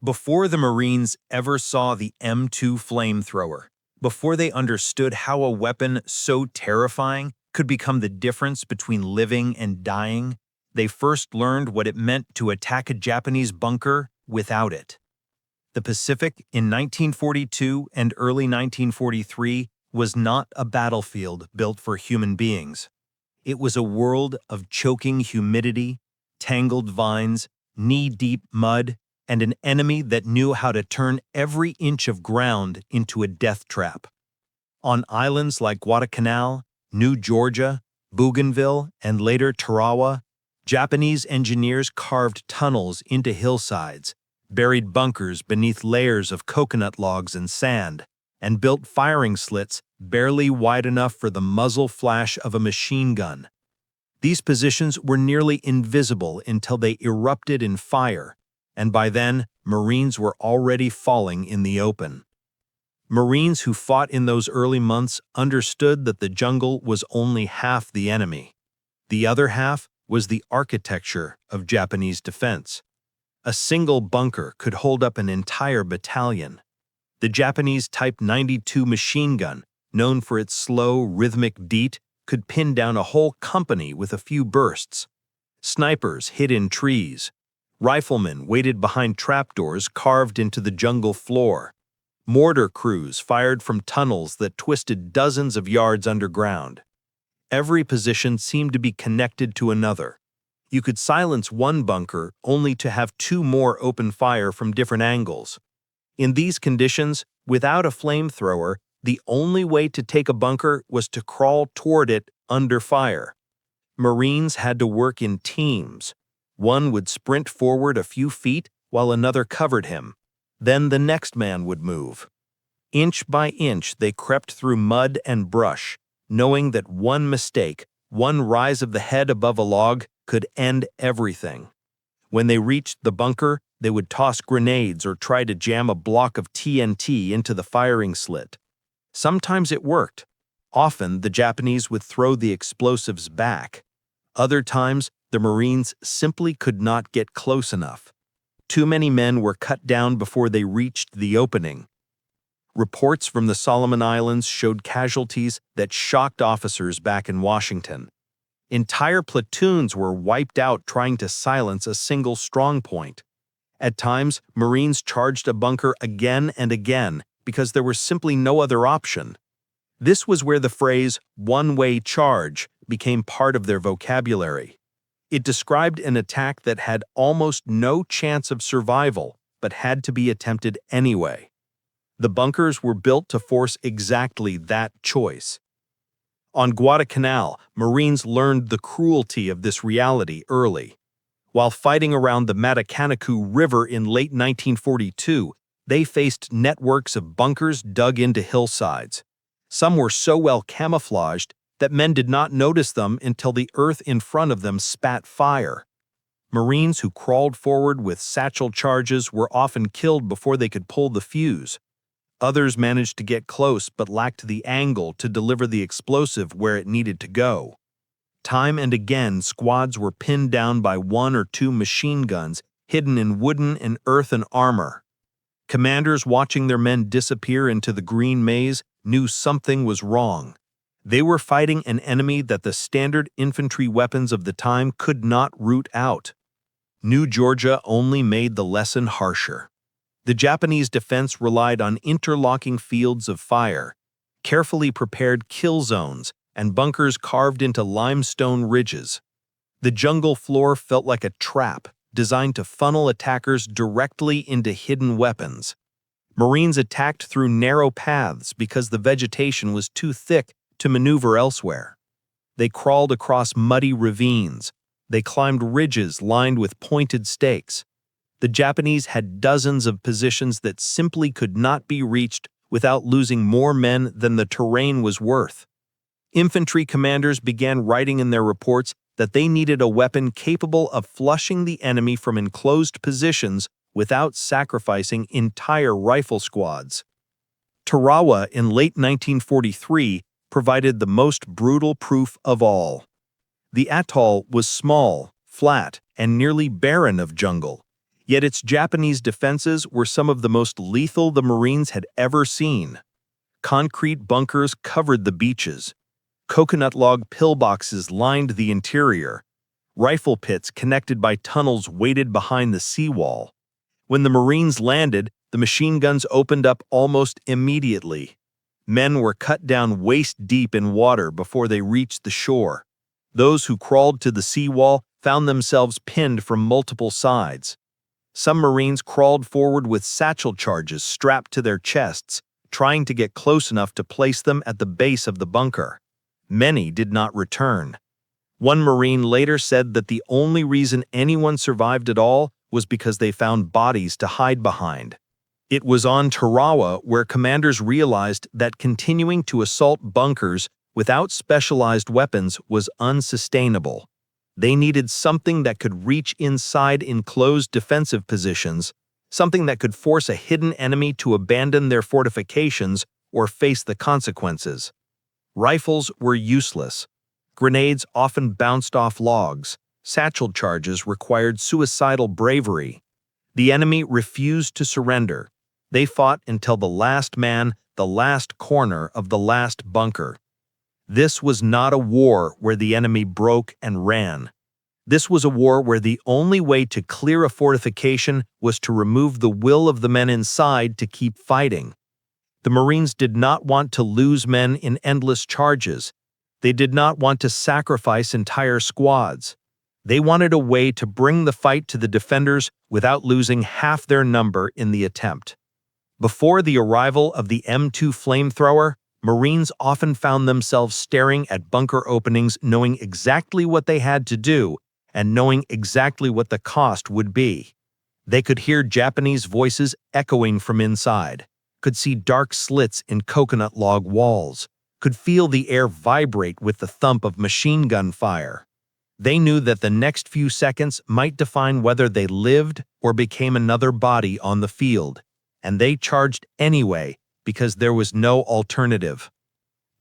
Before the Marines ever saw the M2 flamethrower, before they understood how a weapon so terrifying could become the difference between living and dying, they first learned what it meant to attack a Japanese bunker without it. The Pacific in 1942 and early 1943 was not a battlefield built for human beings. It was a world of choking humidity, tangled vines, knee-deep mud, and an enemy that knew how to turn every inch of ground into a death trap. On islands like Guadalcanal, New Georgia, Bougainville, and later Tarawa, Japanese engineers carved tunnels into hillsides, buried bunkers beneath layers of coconut logs and sand, and built firing slits barely wide enough for the muzzle flash of a machine gun. These positions were nearly invisible until they erupted in fire, and by then, Marines were already falling in the open. Marines who fought in those early months understood that the jungle was only half the enemy. The other half was the architecture of Japanese defense. A single bunker could hold up an entire battalion. The Japanese Type 92 machine gun, known for its slow, rhythmic beat, could pin down a whole company with a few bursts. Snipers hid in trees. Riflemen waited behind trapdoors carved into the jungle floor. Mortar crews fired from tunnels that twisted dozens of yards underground. Every position seemed to be connected to another. You could silence one bunker only to have two more open fire from different angles. In these conditions, without a flamethrower, the only way to take a bunker was to crawl toward it under fire. Marines had to work in teams. One would sprint forward a few feet while another covered him. Then the next man would move. Inch by inch, they crept through mud and brush, knowing that one mistake, one rise of the head above a log, could end everything. When they reached the bunker, they would toss grenades or try to jam a block of TNT into the firing slit. Sometimes it worked. Often, the Japanese would throw the explosives back. Other times, the Marines simply could not get close enough. Too many men were cut down before they reached the opening. Reports from the Solomon Islands showed casualties that shocked officers back in Washington. Entire platoons were wiped out trying to silence a single strongpoint. At times, Marines charged a bunker again and again because there was simply no other option. This was where the phrase "one-way charge" became part of their vocabulary. It described an attack that had almost no chance of survival, but had to be attempted anyway. The bunkers were built to force exactly that choice. On Guadalcanal, Marines learned the cruelty of this reality early. While fighting around the Matacanacu River in late 1942, they faced networks of bunkers dug into hillsides. Some were so well camouflaged that men did not notice them until the earth in front of them spat fire. Marines who crawled forward with satchel charges were often killed before they could pull the fuse. Others managed to get close but lacked the angle to deliver the explosive where it needed to go. Time and again, squads were pinned down by one or two machine guns hidden in wooden and earthen armor. Commanders watching their men disappear into the green maze knew something was wrong. They were fighting an enemy that the standard infantry weapons of the time could not root out. New Georgia only made the lesson harsher. The Japanese defense relied on interlocking fields of fire, carefully prepared kill zones, and bunkers carved into limestone ridges. The jungle floor felt like a trap designed to funnel attackers directly into hidden weapons. Marines attacked through narrow paths because the vegetation was too thick to maneuver elsewhere. They crawled across muddy ravines. They climbed ridges lined with pointed stakes. The Japanese had dozens of positions that simply could not be reached without losing more men than the terrain was worth. Infantry commanders began writing in their reports that they needed a weapon capable of flushing the enemy from enclosed positions without sacrificing entire rifle squads. Tarawa in late 1943 provided the most brutal proof of all. The atoll was small, flat, and nearly barren of jungle. Yet its Japanese defenses were some of the most lethal the Marines had ever seen. Concrete bunkers covered the beaches. Coconut log pillboxes lined the interior. Rifle pits connected by tunnels waited behind the seawall. When the Marines landed, the machine guns opened up almost immediately. Men were cut down waist-deep in water before they reached the shore. Those who crawled to the seawall found themselves pinned from multiple sides. Some Marines crawled forward with satchel charges strapped to their chests, trying to get close enough to place them at the base of the bunker. Many did not return. One Marine later said that the only reason anyone survived at all was because they found bodies to hide behind. It was on Tarawa where commanders realized that continuing to assault bunkers without specialized weapons was unsustainable. They needed something that could reach inside enclosed defensive positions, something that could force a hidden enemy to abandon their fortifications or face the consequences. Rifles were useless. Grenades often bounced off logs. Satchel charges required suicidal bravery. The enemy refused to surrender. They fought until the last man, the last corner of the last bunker. This was not a war where the enemy broke and ran. This was a war where the only way to clear a fortification was to remove the will of the men inside to keep fighting. The Marines did not want to lose men in endless charges. They did not want to sacrifice entire squads. They wanted a way to bring the fight to the defenders without losing half their number in the attempt. Before the arrival of the M2 Flamethrower, Marines often found themselves staring at bunker openings knowing exactly what they had to do and knowing exactly what the cost would be. They could hear Japanese voices echoing from inside, could see dark slits in coconut log walls, could feel the air vibrate with the thump of machine gun fire. They knew that the next few seconds might define whether they lived or became another body on the field, and they charged anyway because there was no alternative.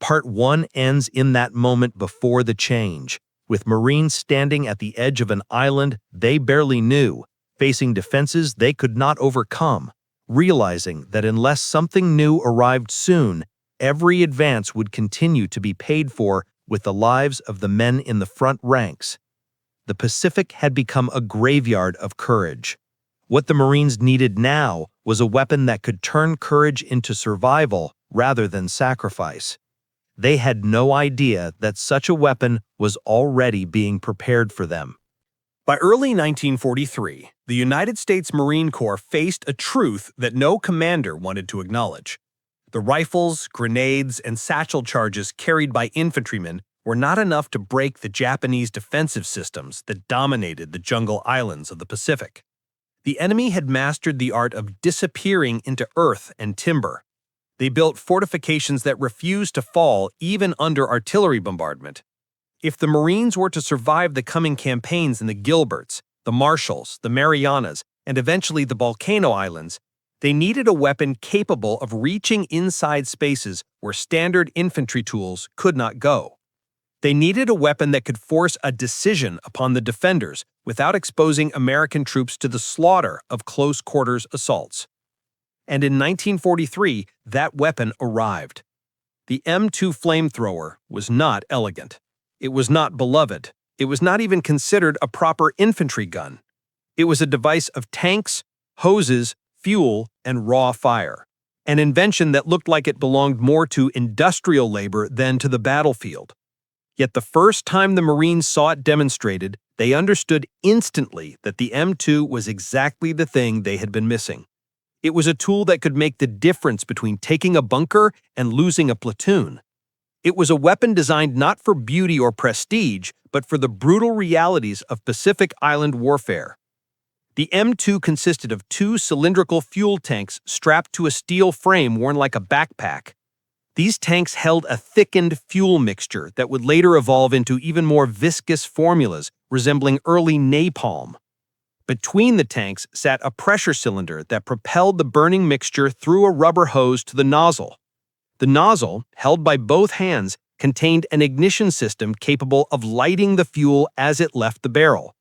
Part 1 ends in that moment before the change, with Marines standing at the edge of an island they barely knew, facing defenses they could not overcome, realizing that unless something new arrived soon, every advance would continue to be paid for with the lives of the men in the front ranks. The Pacific had become a graveyard of courage. What the Marines needed now was a weapon that could turn courage into survival rather than sacrifice. They had no idea that such a weapon was already being prepared for them. By early 1943, the United States Marine Corps faced a truth that no commander wanted to acknowledge. The rifles, grenades, and satchel charges carried by infantrymen were not enough to break the Japanese defensive systems that dominated the jungle islands of the Pacific. The enemy had mastered the art of disappearing into earth and timber. They built fortifications that refused to fall even under artillery bombardment. If the Marines were to survive the coming campaigns in the Gilberts, the Marshalls, the Marianas, and eventually the Volcano Islands, they needed a weapon capable of reaching inside spaces where standard infantry tools could not go. They needed a weapon that could force a decision upon the defenders without exposing American troops to the slaughter of close-quarters assaults. And in 1943, that weapon arrived. The M2 Flamethrower was not elegant. It was not beloved. It was not even considered a proper infantry gun. It was a device of tanks, hoses, fuel, and raw fire. An invention that looked like it belonged more to industrial labor than to the battlefield. Yet the first time the Marines saw it demonstrated, they understood instantly that the M2 was exactly the thing they had been missing. It was a tool that could make the difference between taking a bunker and losing a platoon. It was a weapon designed not for beauty or prestige, but for the brutal realities of Pacific Island warfare. The M2 consisted of 2 cylindrical fuel tanks strapped to a steel frame worn like a backpack. These tanks held a thickened fuel mixture that would later evolve into even more viscous formulas resembling early napalm. Between the tanks sat a pressure cylinder that propelled the burning mixture through a rubber hose to the nozzle. The nozzle, held by both hands, contained an ignition system capable of lighting the fuel as it left the barrel.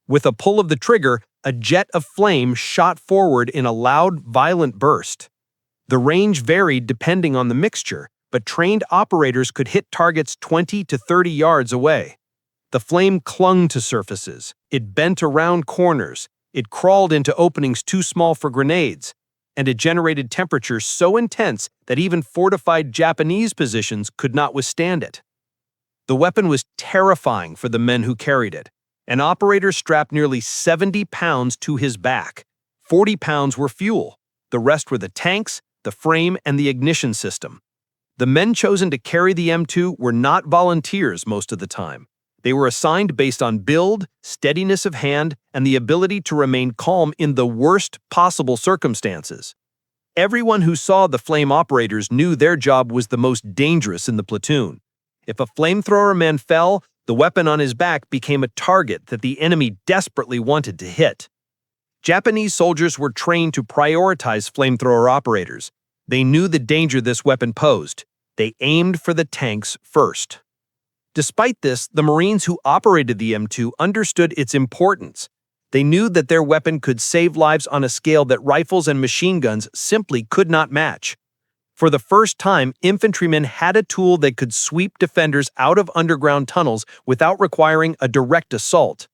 With a pull of the trigger, a jet of flame shot forward in a loud, violent burst. The range varied depending on the mixture, but trained operators could hit targets 20 to 30 yards away. The flame clung to surfaces, it bent around corners, it crawled into openings too small for grenades, and it generated temperatures so intense that even fortified Japanese positions could not withstand it. The weapon was terrifying for the men who carried it. An operator strapped nearly 70 pounds to his back. 40 pounds were fuel. The rest were the tanks, the frame, and the ignition system. The men chosen to carry the M2 were not volunteers most of the time. They were assigned based on build, steadiness of hand, and the ability to remain calm in the worst possible circumstances. Everyone who saw the flame operators knew their job was the most dangerous in the platoon. If a flamethrower man fell, the weapon on his back became a target that the enemy desperately wanted to hit. Japanese soldiers were trained to prioritize flamethrower operators. They knew the danger this weapon posed. They aimed for the tanks first. Despite this, the Marines who operated the M2 understood its importance. They knew that their weapon could save lives on a scale that rifles and machine guns simply could not match. For the first time, infantrymen had a tool that could sweep defenders out of underground tunnels without requiring a direct assault.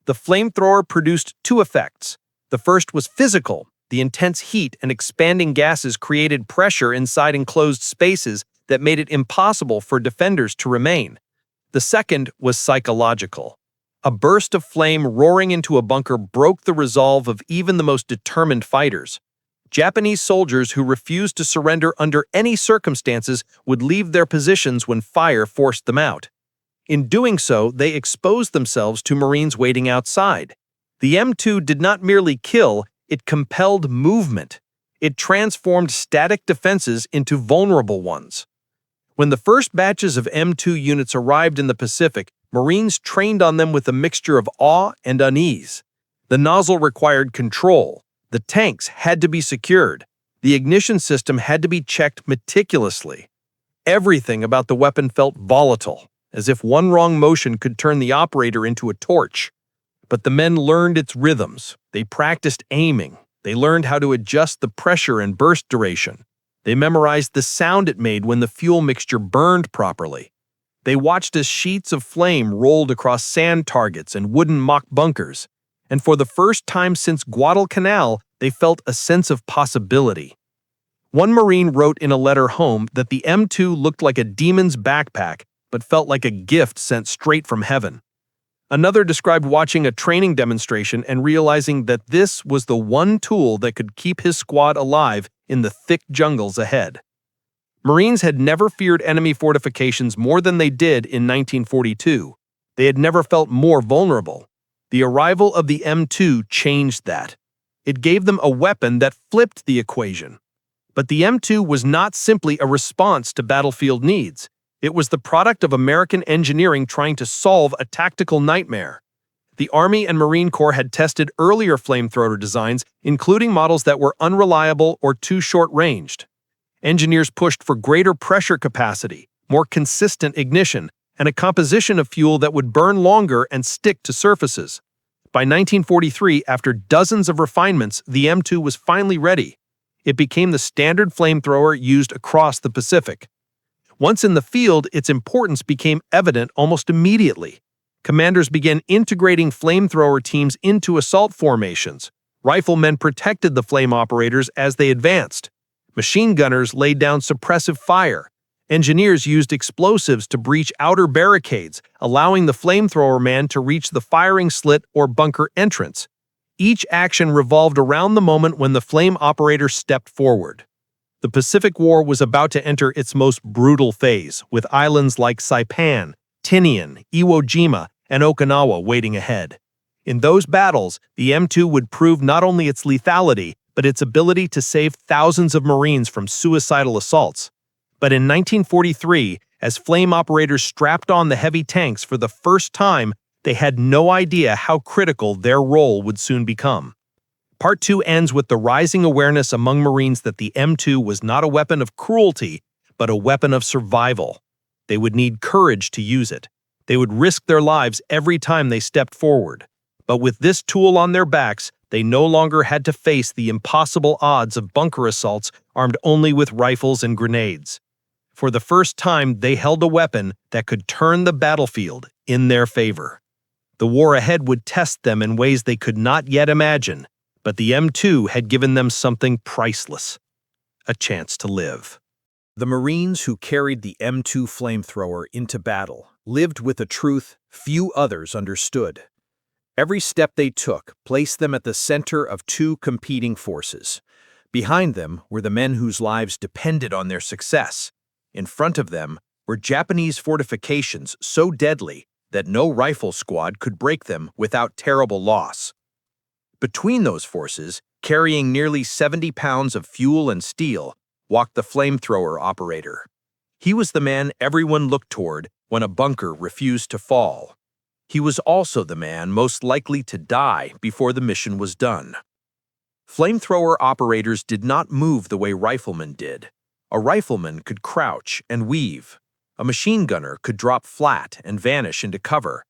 The flamethrower produced two effects. The first was physical. The intense heat and expanding gases created pressure inside enclosed spaces that made it impossible for defenders to remain. The second was psychological. A burst of flame roaring into a bunker broke the resolve of even the most determined fighters. Japanese soldiers who refused to surrender under any circumstances would leave their positions when fire forced them out. In doing so, they exposed themselves to Marines waiting outside. The M2 did not merely kill, it compelled movement. It transformed static defenses into vulnerable ones. When the first batches of M2 units arrived in the Pacific, Marines trained on them with a mixture of awe and unease. The nozzle required control. The tanks had to be secured. The ignition system had to be checked meticulously. Everything about the weapon felt volatile, as if one wrong motion could turn the operator into a torch. But the men learned its rhythms. They practiced aiming. They learned how to adjust the pressure and burst duration. They memorized the sound it made when the fuel mixture burned properly. They watched as sheets of flame rolled across sand targets and wooden mock bunkers. And for the first time since Guadalcanal, they felt a sense of possibility. One Marine wrote in a letter home that the M2 looked like a demon's backpack, but felt like a gift sent straight from heaven. Another described watching a training demonstration and realizing that this was the one tool that could keep his squad alive in the thick jungles ahead. Marines had never feared enemy fortifications more than they did in 1942. They had never felt more vulnerable. The arrival of the M2 changed that. It gave them a weapon that flipped the equation. But the M2 was not simply a response to battlefield needs. It was the product of American engineering trying to solve a tactical nightmare. The Army and Marine Corps had tested earlier flamethrower designs, including models that were unreliable or too short-ranged. Engineers pushed for greater pressure capacity, more consistent ignition, and a composition of fuel that would burn longer and stick to surfaces. By 1943, after dozens of refinements, the M2 was finally ready. It became the standard flamethrower used across the Pacific. Once in the field, its importance became evident almost immediately. Commanders began integrating flamethrower teams into assault formations. Riflemen protected the flame operators as they advanced. Machine gunners laid down suppressive fire. Engineers used explosives to breach outer barricades, allowing the flamethrower man to reach the firing slit or bunker entrance. Each action revolved around the moment when the flame operator stepped forward. The Pacific War was about to enter its most brutal phase, with islands like Saipan, Tinian, Iwo Jima, and Okinawa waiting ahead. In those battles, the M2 would prove not only its lethality, but its ability to save thousands of Marines from suicidal assaults. But in 1943, as flame operators strapped on the heavy tanks for the first time, they had no idea how critical their role would soon become. Part 2 ends with the rising awareness among Marines that the M2 was not a weapon of cruelty, but a weapon of survival. They would need courage to use it. They would risk their lives every time they stepped forward. But with this tool on their backs, they no longer had to face the impossible odds of bunker assaults armed only with rifles and grenades. For the first time, they held a weapon that could turn the battlefield in their favor. The war ahead would test them in ways they could not yet imagine, but the M2 had given them something priceless: a chance to live. The Marines who carried the M2 flamethrower into battle lived with a truth few others understood. Every step they took placed them at the center of two competing forces. Behind them were the men whose lives depended on their success. In front of them were Japanese fortifications so deadly that no rifle squad could break them without terrible loss. Between those forces, carrying nearly 70 pounds of fuel and steel, walked the flamethrower operator. He was the man everyone looked toward when a bunker refused to fall. He was also the man most likely to die before the mission was done. Flamethrower operators did not move the way riflemen did. A rifleman could crouch and weave. A machine gunner could drop flat and vanish into cover.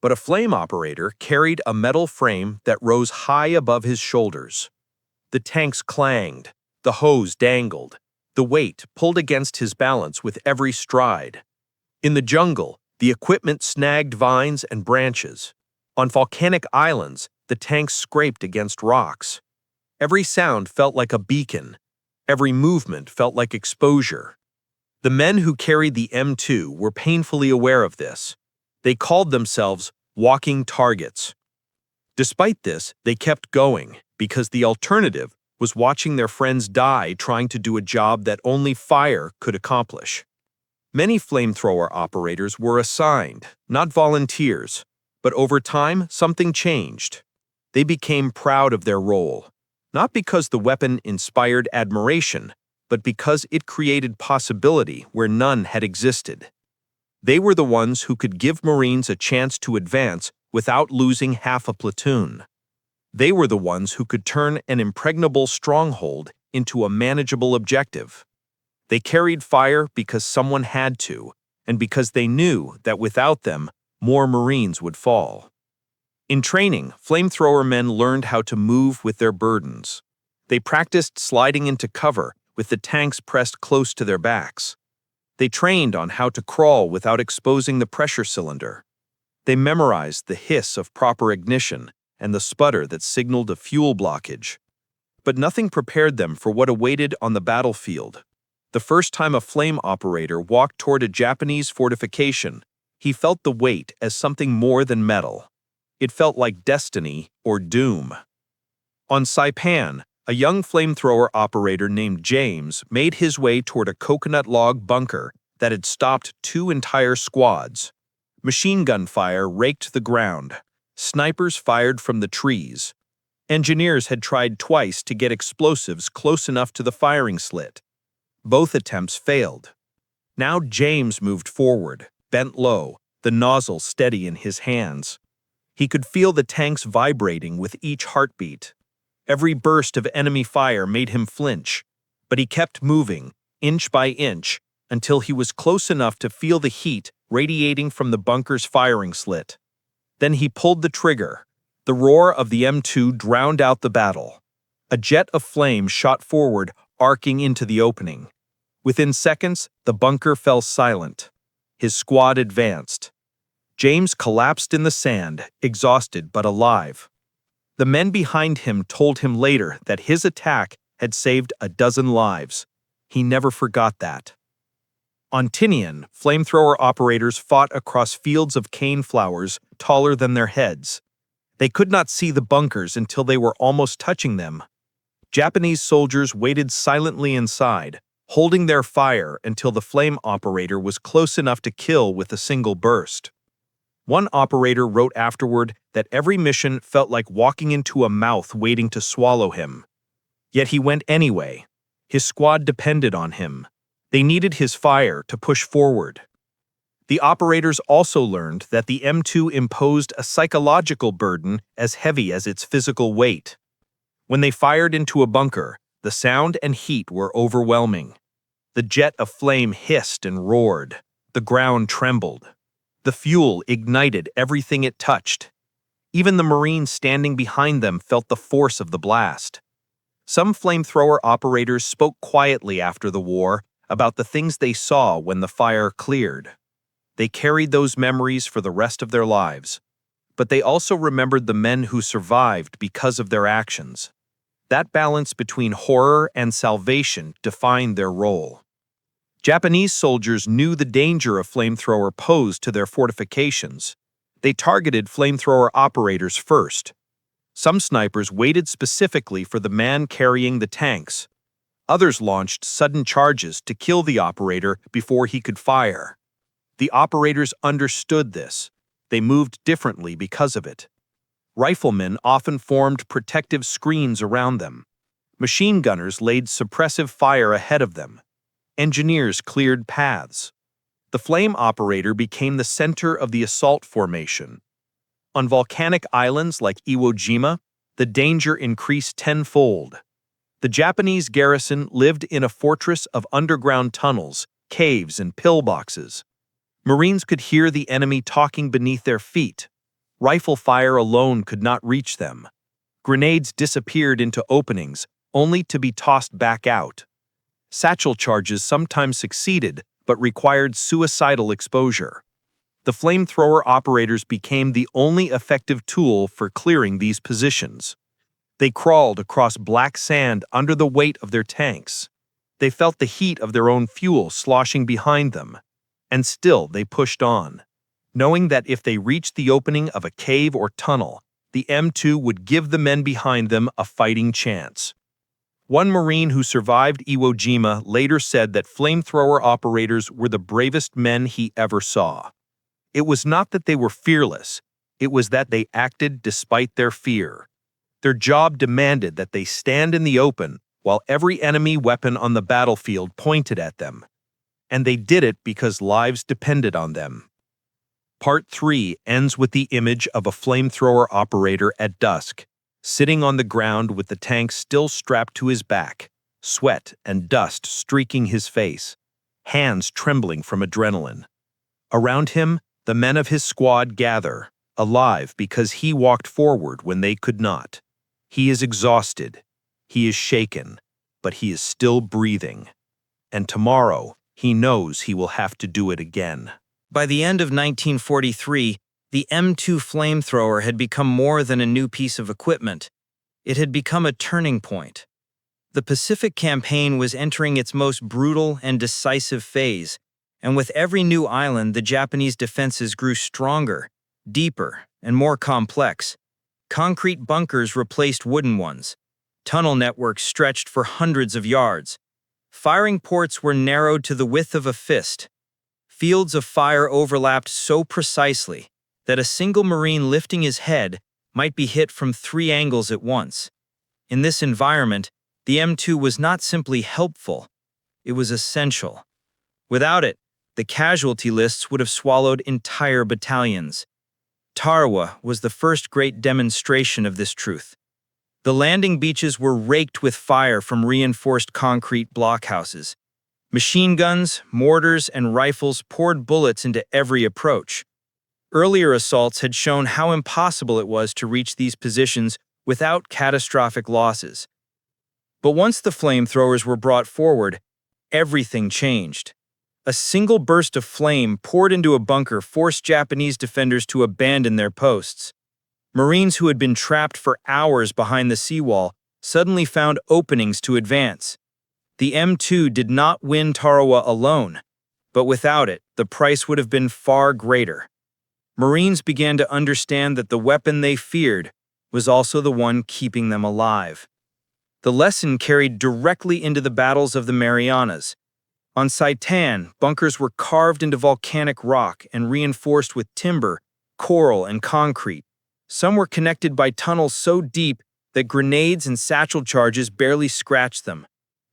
But a flame operator carried a metal frame that rose high above his shoulders. The tanks clanged, the hose dangled, the weight pulled against his balance with every stride. In the jungle, the equipment snagged vines and branches. On volcanic islands, the tanks scraped against rocks. Every sound felt like a beacon. Every movement felt like exposure. The men who carried the M2 were painfully aware of this. They called themselves walking targets. Despite this, they kept going, because the alternative was watching their friends die trying to do a job that only fire could accomplish. Many flamethrower operators were assigned, not volunteers, but over time, something changed. They became proud of their role, not because the weapon inspired admiration, but because it created possibility where none had existed. They were the ones who could give Marines a chance to advance without losing half a platoon. They were the ones who could turn an impregnable stronghold into a manageable objective. They carried fire because someone had to, and because they knew that without them, more Marines would fall. In training, flamethrower men learned how to move with their burdens. They practiced sliding into cover with the tanks pressed close to their backs. They trained on how to crawl without exposing the pressure cylinder. They memorized the hiss of proper ignition and the sputter that signaled a fuel blockage. But nothing prepared them for what awaited on the battlefield. The first time a flame operator walked toward a Japanese fortification, he felt the weight as something more than metal. It felt like destiny or doom. On Saipan, a young flamethrower operator named James made his way toward a coconut log bunker that had stopped two entire squads. Machine gun fire raked the ground. Snipers fired from the trees. Engineers had tried twice to get explosives close enough to the firing slit. Both attempts failed. Now James moved forward, bent low, the nozzle steady in his hands. He could feel the tanks vibrating with each heartbeat. Every burst of enemy fire made him flinch, but he kept moving, inch by inch, until he was close enough to feel the heat radiating from the bunker's firing slit. Then he pulled the trigger. The roar of the M2 drowned out the battle. A jet of flame shot forward, arcing into the opening. Within seconds, the bunker fell silent. His squad advanced. James collapsed in the sand, exhausted but alive. The men behind him told him later that his attack had saved a dozen lives. He never forgot that. On Tinian, flamethrower operators fought across fields of cane flowers taller than their heads. They could not see the bunkers until they were almost touching them. Japanese soldiers waited silently inside, holding their fire until the flame operator was close enough to kill with a single burst. One operator wrote afterward that every mission felt like walking into a mouth waiting to swallow him. Yet he went anyway. His squad depended on him. They needed his fire to push forward. The operators also learned that the M2 imposed a psychological burden as heavy as its physical weight. When they fired into a bunker, the sound and heat were overwhelming. The jet of flame hissed and roared. The ground trembled. The fuel ignited everything it touched. Even the Marines standing behind them felt the force of the blast. Some flamethrower operators spoke quietly after the war about the things they saw when the fire cleared. They carried those memories for the rest of their lives, but they also remembered the men who survived because of their actions. That balance between horror and salvation defined their role. Japanese soldiers knew the danger a flamethrower posed to their fortifications. They targeted flamethrower operators first. Some snipers waited specifically for the man carrying the tanks. Others launched sudden charges to kill the operator before he could fire. The operators understood this. They moved differently because of it. Riflemen often formed protective screens around them. Machine gunners laid suppressive fire ahead of them. Engineers cleared paths. The flame operator became the center of the assault formation. On volcanic islands like Iwo Jima, the danger increased tenfold. The Japanese garrison lived in a fortress of underground tunnels, caves, and pillboxes. Marines could hear the enemy talking beneath their feet. Rifle fire alone could not reach them. Grenades disappeared into openings, only to be tossed back out. Satchel charges sometimes succeeded, but required suicidal exposure. The flamethrower operators became the only effective tool for clearing these positions. They crawled across black sand under the weight of their tanks. They felt the heat of their own fuel sloshing behind them. And still they pushed on, knowing that if they reached the opening of a cave or tunnel, the M2 would give the men behind them a fighting chance. One Marine who survived Iwo Jima later said that flamethrower operators were the bravest men he ever saw. It was not that they were fearless, it was that they acted despite their fear. Their job demanded that they stand in the open while every enemy weapon on the battlefield pointed at them. And they did it because lives depended on them. Part 3 ends with the image of a flamethrower operator at dusk, sitting on the ground with the tank still strapped to his back, sweat and dust streaking his face, hands trembling from adrenaline. Around him, the men of his squad gather, alive because he walked forward when they could not. He is exhausted, he is shaken, but he is still breathing. And tomorrow, he knows he will have to do it again. By the end of 1943, the M2 flamethrower had become more than a new piece of equipment. It had become a turning point. The Pacific Campaign was entering its most brutal and decisive phase, and with every new island, the Japanese defenses grew stronger, deeper, and more complex. Concrete bunkers replaced wooden ones. Tunnel networks stretched for hundreds of yards. Firing ports were narrowed to the width of a fist. Fields of fire overlapped so precisely that a single Marine lifting his head might be hit from 3 angles at once. In this environment, the M2 was not simply helpful, it was essential. Without it, the casualty lists would have swallowed entire battalions. Tarawa was the first great demonstration of this truth. The landing beaches were raked with fire from reinforced concrete blockhouses. Machine guns, mortars, and rifles poured bullets into every approach. Earlier assaults had shown how impossible it was to reach these positions without catastrophic losses. But once the flamethrowers were brought forward, everything changed. A single burst of flame poured into a bunker forced Japanese defenders to abandon their posts. Marines who had been trapped for hours behind the seawall suddenly found openings to advance. The M2 did not win Tarawa alone, but without it, the price would have been far greater. Marines began to understand that the weapon they feared was also the one keeping them alive. The lesson carried directly into the battles of the Marianas. On Saipan, bunkers were carved into volcanic rock and reinforced with timber, coral, and concrete. Some were connected by tunnels so deep that grenades and satchel charges barely scratched them.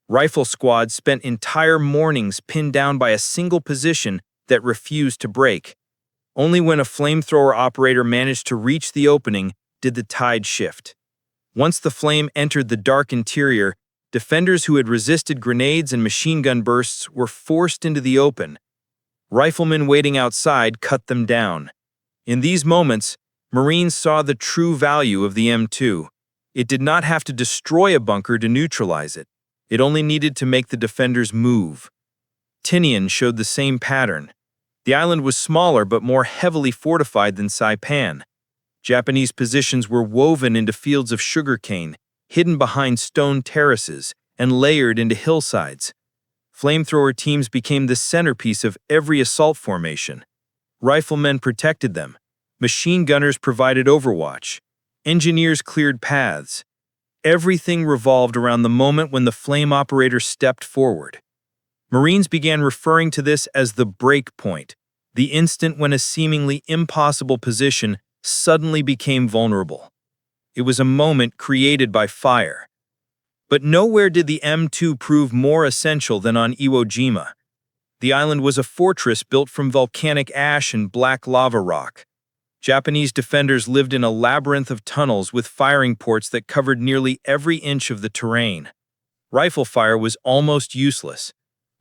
Rifle squads spent entire mornings pinned down by a single position that refused to break. Only when a flamethrower operator managed to reach the opening did the tide shift. Once the flame entered the dark interior, defenders who had resisted grenades and machine gun bursts were forced into the open. Riflemen waiting outside cut them down. In these moments, Marines saw the true value of the M2. It did not have to destroy a bunker to neutralize it. It only needed to make the defenders move. Tinian showed the same pattern. The island was smaller but more heavily fortified than Saipan. Japanese positions were woven into fields of sugarcane, hidden behind stone terraces, and layered into hillsides. Flamethrower teams became the centerpiece of every assault formation. Riflemen protected them. Machine gunners provided overwatch. Engineers cleared paths. Everything revolved around the moment when the flame operator stepped forward. Marines began referring to this as the break point, the instant when a seemingly impossible position suddenly became vulnerable. It was a moment created by fire. But nowhere did the M2 prove more essential than on Iwo Jima. The island was a fortress built from volcanic ash and black lava rock. Japanese defenders lived in a labyrinth of tunnels with firing ports that covered nearly every inch of the terrain. Rifle fire was almost useless.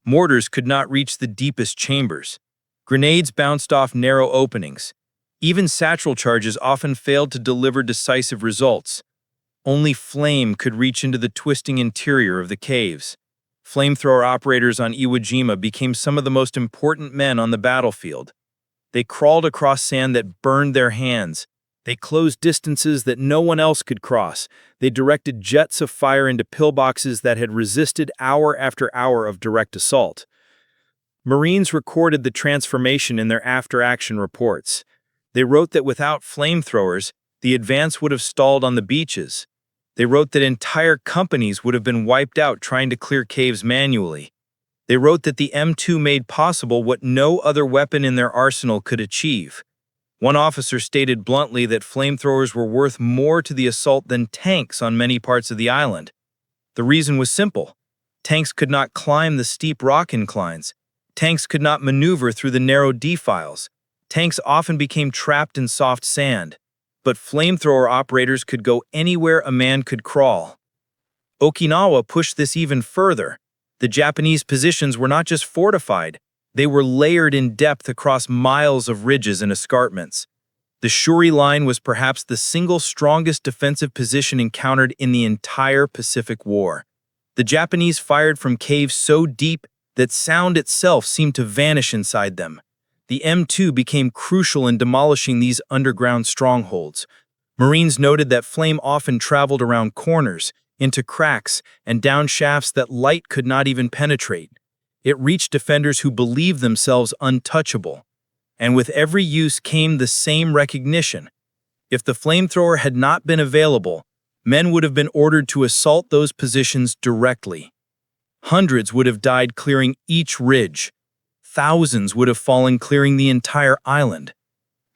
Mortars could not reach the deepest chambers. Grenades bounced off narrow openings. Even satchel charges often failed to deliver decisive results. Only flame could reach into the twisting interior of the caves. Flamethrower operators on Iwo Jima became some of the most important men on the battlefield. They crawled across sand that burned their hands. They closed distances that no one else could cross. They directed jets of fire into pillboxes that had resisted hour after hour of direct assault. Marines recorded the transformation in their after-action reports. They wrote that without flamethrowers, the advance would have stalled on the beaches. They wrote that entire companies would have been wiped out trying to clear caves manually. They wrote that the M2 made possible what no other weapon in their arsenal could achieve. One officer stated bluntly that flamethrowers were worth more to the assault than tanks on many parts of the island. The reason was simple. Tanks could not climb the steep rock inclines. Tanks could not maneuver through the narrow defiles. Tanks often became trapped in soft sand. But flamethrower operators could go anywhere a man could crawl. Okinawa pushed this even further. The Japanese positions were not just fortified, they were layered in depth across miles of ridges and escarpments. The Shuri Line was perhaps the single strongest defensive position encountered in the entire Pacific War. The Japanese fired from caves so deep that sound itself seemed to vanish inside them. The M2 became crucial in demolishing these underground strongholds. Marines noted that flame often traveled around corners, into cracks, and down shafts that light could not even penetrate. It reached defenders who believed themselves untouchable. And with every use came the same recognition. If the flamethrower had not been available, men would have been ordered to assault those positions directly. Hundreds would have died clearing each ridge. Thousands would have fallen clearing the entire island.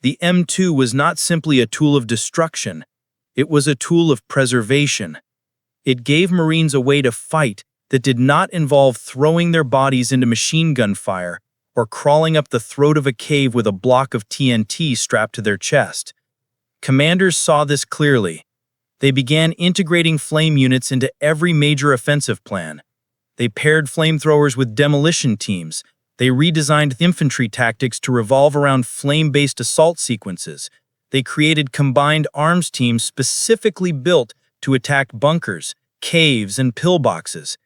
The M2 was not simply a tool of destruction, it was a tool of preservation. It gave Marines a way to fight that did not involve throwing their bodies into machine gun fire or crawling up the throat of a cave with a block of TNT strapped to their chest. Commanders saw this clearly. They began integrating flame units into every major offensive plan. They paired flamethrowers with demolition teams. They redesigned infantry tactics to revolve around flame-based assault sequences. They created combined arms teams specifically built to attack bunkers, caves, and pillboxes.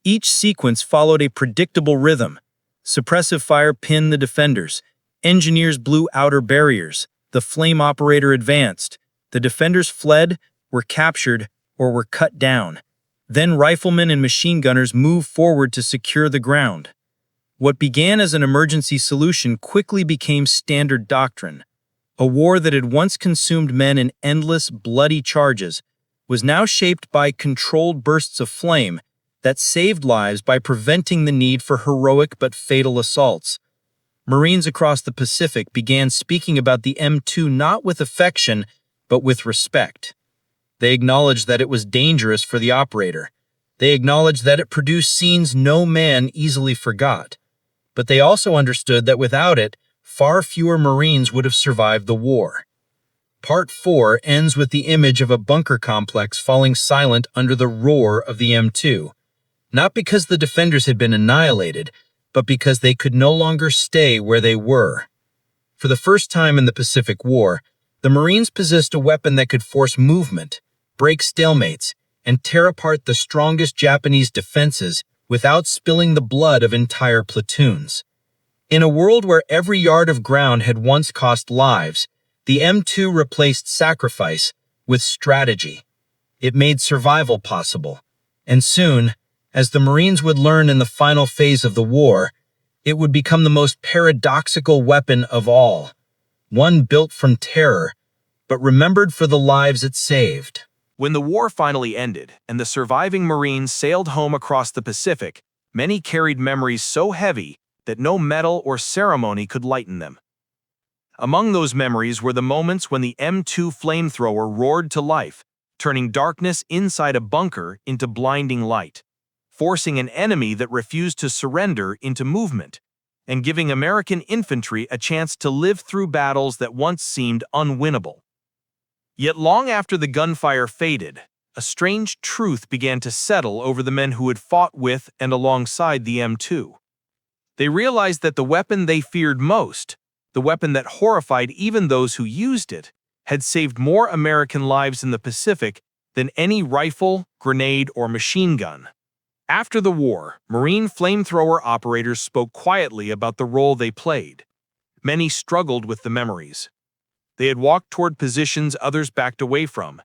Each sequence followed a predictable rhythm. Suppressive fire pinned the defenders. Engineers blew outer barriers. The flame operator advanced. The defenders fled, were captured, or were cut down. Then riflemen and machine gunners moved forward to secure the ground. What began as an emergency solution quickly became standard doctrine. A war that had once consumed men in endless, bloody charges was now shaped by controlled bursts of flame that saved lives by preventing the need for heroic but fatal assaults. Marines across the Pacific began speaking about the M2 not with affection, but with respect. They acknowledged that it was dangerous for the operator. They acknowledged that it produced scenes no man easily forgot. But they also understood that without it, far fewer Marines would have survived the war. Part 4 ends with the image of a bunker complex falling silent under the roar of the M2. Not because the defenders had been annihilated, but because they could no longer stay where they were. For the first time in the Pacific War, The Marines possessed a weapon that could force movement, break stalemates, and tear apart the strongest Japanese defenses without spilling the blood of entire platoons. In a world where every yard of ground had once cost lives, the M2 replaced sacrifice with strategy. It made survival possible. And soon, as the Marines would learn in the final phase of the war, it would become the most paradoxical weapon of all, one built from terror, but remembered for the lives it saved. When the war finally ended and the surviving Marines sailed home across the Pacific, many carried memories so heavy that no medal or ceremony could lighten them. Among those memories were the moments when the M2 flamethrower roared to life, turning darkness inside a bunker into blinding light, forcing an enemy that refused to surrender into movement, and giving American infantry a chance to live through battles that once seemed unwinnable. Yet long after the gunfire faded, a strange truth began to settle over the men who had fought with and alongside the M2. They realized that the weapon they feared most, the weapon that horrified even those who used it, had saved more American lives in the Pacific than any rifle, grenade, or machine gun. After the war, Marine flamethrower operators spoke quietly about the role they played. Many struggled with the memories. They had walked toward positions others backed away from.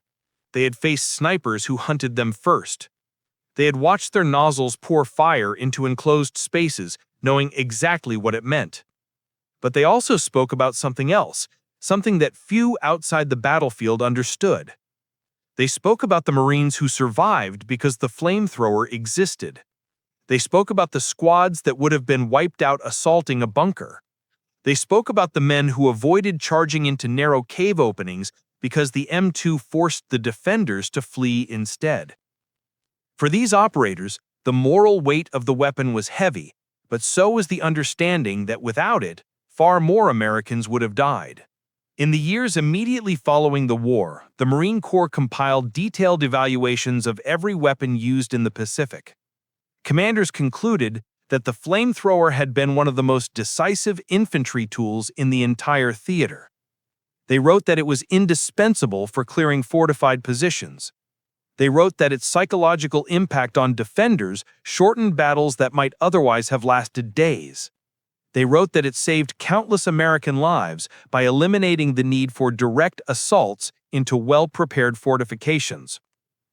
They had faced snipers who hunted them first. They had watched their nozzles pour fire into enclosed spaces, knowing exactly what it meant. But they also spoke about something else, something that few outside the battlefield understood. They spoke about the Marines who survived because the flamethrower existed. They spoke about the squads that would have been wiped out assaulting a bunker. They spoke about the men who avoided charging into narrow cave openings because the M2 forced the defenders to flee instead. For these operators, the moral weight of the weapon was heavy, but so was the understanding that without it, far more Americans would have died. In the years immediately following the war, the Marine Corps compiled detailed evaluations of every weapon used in the Pacific. Commanders concluded that the flamethrower had been one of the most decisive infantry tools in the entire theater. They wrote that it was indispensable for clearing fortified positions. They wrote that its psychological impact on defenders shortened battles that might otherwise have lasted days. They wrote that it saved countless American lives by eliminating the need for direct assaults into well-prepared fortifications.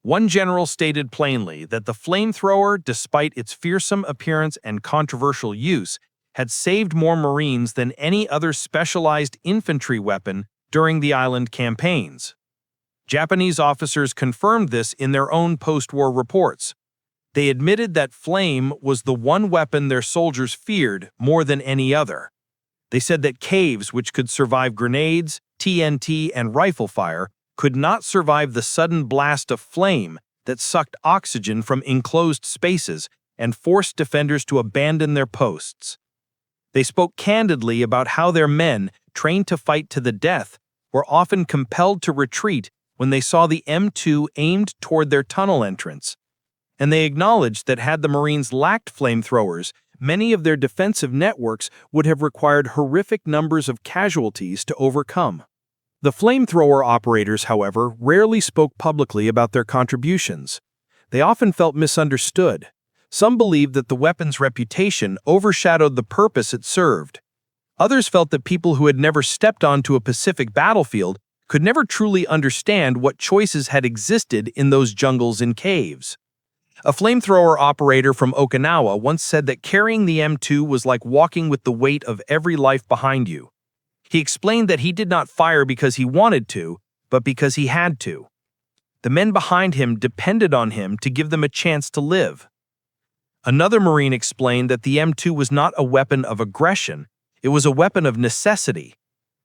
One general stated plainly that the flamethrower, despite its fearsome appearance and controversial use, had saved more Marines than any other specialized infantry weapon during the island campaigns. Japanese officers confirmed this in their own post-war reports. They admitted that flame was the one weapon their soldiers feared more than any other. They said that caves which could survive grenades, TNT, and rifle fire could not survive the sudden blast of flame that sucked oxygen from enclosed spaces and forced defenders to abandon their posts. They spoke candidly about how their men, trained to fight to the death, were often compelled to retreat when they saw the M2 aimed toward their tunnel entrance. And they acknowledged that had the Marines lacked flamethrowers, many of their defensive networks would have required horrific numbers of casualties to overcome. The flamethrower operators, however, rarely spoke publicly about their contributions. They often felt misunderstood. Some believed that the weapon's reputation overshadowed the purpose it served. Others felt that people who had never stepped onto a Pacific battlefield could never truly understand what choices had existed in those jungles and caves. A flamethrower operator from Okinawa once said that carrying the M2 was like walking with the weight of every life behind you. He explained that he did not fire because he wanted to, but because he had to. The men behind him depended on him to give them a chance to live. Another Marine explained that the M2 was not a weapon of aggression, it was a weapon of necessity.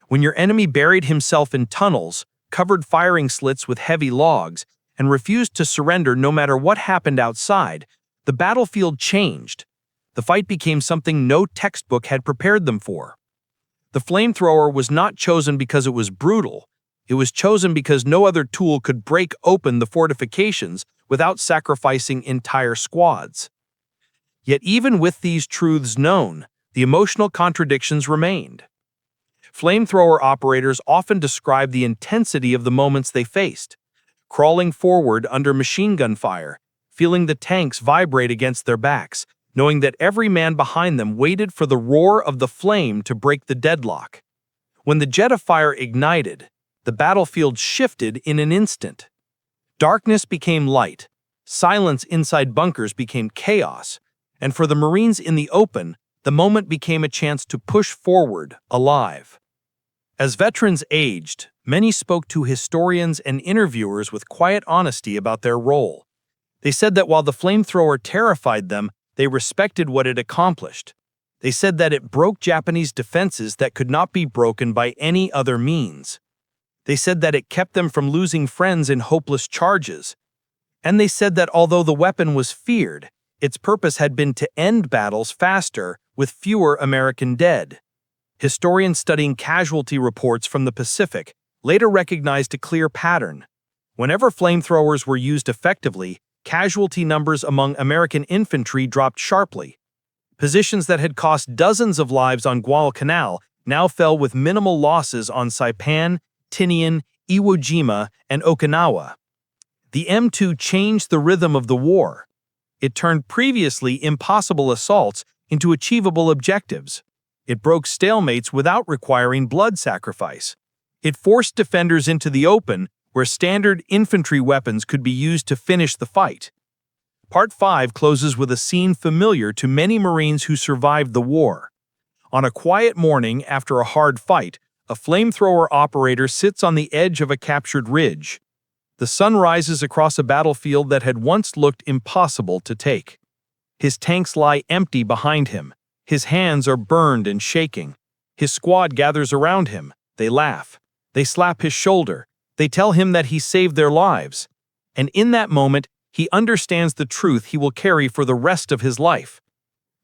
When your enemy buried himself in tunnels, covered firing slits with heavy logs, and refused to surrender no matter what happened outside, the battlefield changed. The fight became something no textbook had prepared them for. The flamethrower was not chosen because it was brutal. It was chosen because no other tool could break open the fortifications without sacrificing entire squads. Yet even with these truths known, the emotional contradictions remained. Flamethrower operators often describe the intensity of the moments they faced, crawling forward under machine gun fire, feeling the tanks vibrate against their backs, knowing that every man behind them waited for the roar of the flame to break the deadlock. When the jet of fire ignited, the battlefield shifted in an instant. Darkness became light, silence inside bunkers became chaos, and for the Marines in the open, the moment became a chance to push forward, alive. As veterans aged, many spoke to historians and interviewers with quiet honesty about their role. They said that while the flamethrower terrified them, they respected what it accomplished. They said that it broke Japanese defenses that could not be broken by any other means. They said that it kept them from losing friends in hopeless charges. And they said that although the weapon was feared, its purpose had been to end battles faster with fewer American dead. Historians studying casualty reports from the Pacific later recognized a clear pattern. Whenever flamethrowers were used effectively, casualty numbers among American infantry dropped sharply. Positions that had cost dozens of lives on Guadalcanal now fell with minimal losses on Saipan, Tinian, Iwo Jima, and Okinawa. The M2 changed the rhythm of the war. It turned previously impossible assaults into achievable objectives. It broke stalemates without requiring blood sacrifice. It forced defenders into the open, where standard infantry weapons could be used to finish the fight. Part 5 closes with a scene familiar to many Marines who survived the war. On a quiet morning after a hard fight, a flamethrower operator sits on the edge of a captured ridge. The sun rises across a battlefield that had once looked impossible to take. His tanks lie empty behind him. His hands are burned and shaking. His squad gathers around him. They laugh. They slap his shoulder. They tell him that he saved their lives. And in that moment, he understands the truth he will carry for the rest of his life.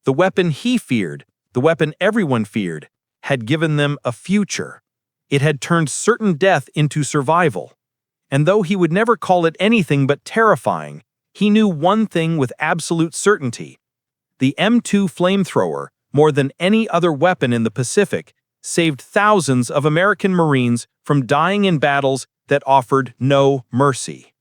The weapon he feared, the weapon everyone feared, had given them a future. It had turned certain death into survival. And though he would never call it anything but terrifying, he knew one thing with absolute certainty. The M2 flamethrower, more than any other weapon in the Pacific, saved thousands of American Marines from dying in battles that offered no mercy.